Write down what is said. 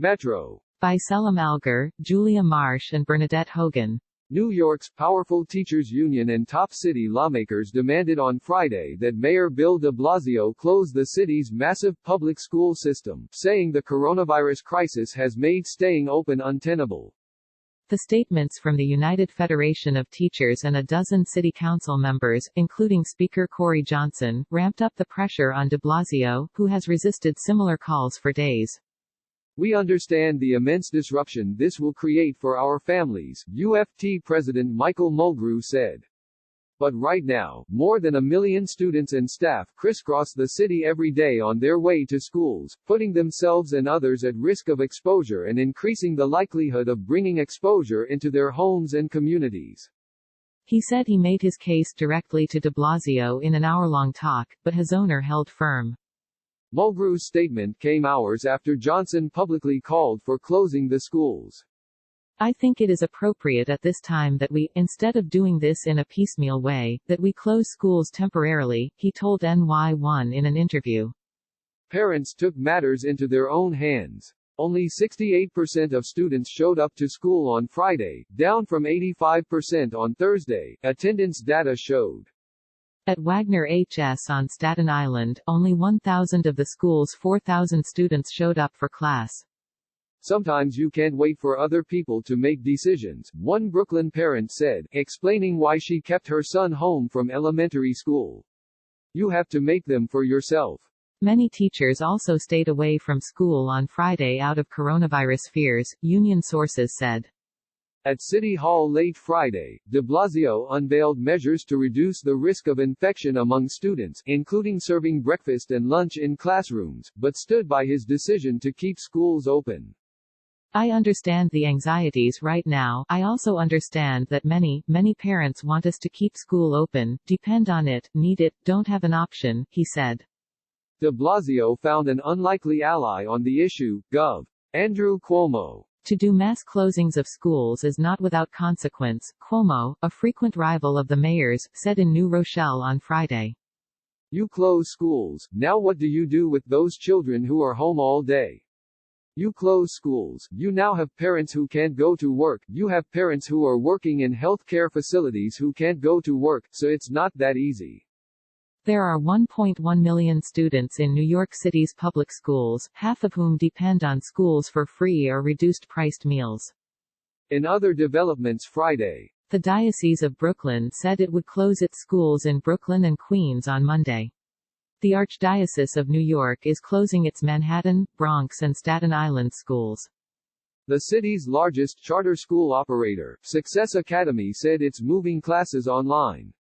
Metro. By Selim Alger, Julia Marsh and Bernadette Hogan. New York's powerful teachers union and top city lawmakers demanded on Friday that Mayor Bill de Blasio close the city's massive public school system, saying the coronavirus crisis has made staying open untenable. The statements from the United Federation of Teachers and a dozen city council members, including Speaker Corey Johnson, ramped up the pressure on de Blasio, who has resisted similar calls for days. We understand the immense disruption this will create for our families, UFT President Michael Mulgrew said. But right now, more than 1 million students and staff crisscross the city every day on their way to schools, putting themselves and others at risk of exposure and increasing the likelihood of bringing exposure into their homes and communities. He said he made his case directly to de Blasio in an hour-long talk, but his owner held firm. Mulgrew's statement came hours after Johnson publicly called for closing the schools. I think it is appropriate at this time that we, instead of doing this in a piecemeal way, that we close schools temporarily, he told NY1 in an interview. Parents took matters into their own hands. Only 68% of students showed up to school on Friday, down from 85% on Thursday, attendance data showed. At Wagner HS on Staten Island, only 1,000 of the school's 4,000 students showed up for class. Sometimes you can't wait for other people to make decisions, one Brooklyn parent said, explaining why she kept her son home from elementary school. You have to make them for yourself. Many teachers also stayed away from school on Friday out of coronavirus fears, union sources said. At City Hall late Friday, de Blasio unveiled measures to reduce the risk of infection among students, including serving breakfast and lunch in classrooms, but stood by his decision to keep schools open. I understand the anxieties right now. I also understand that many parents want us to keep school open, depend on it, need it, don't have an option, he said. De Blasio found an unlikely ally on the issue, Gov. Andrew Cuomo. To do mass closings of schools is not without consequence, Cuomo, a frequent rival of the mayor's, said in New Rochelle on Friday. You close schools, now what do you do with those children who are home all day? You close schools, you now have parents who can't go to work, you have parents who are working in healthcare facilities who can't go to work, so it's not that easy. There are 1.1 million students in New York City's public schools, half of whom depend on schools for free or reduced-priced meals. In other developments Friday, the Diocese of Brooklyn said it would close its schools in Brooklyn and Queens on Monday. The Archdiocese of New York is closing its Manhattan, Bronx and Staten Island schools. The city's largest charter school operator, Success Academy, said it's moving classes online.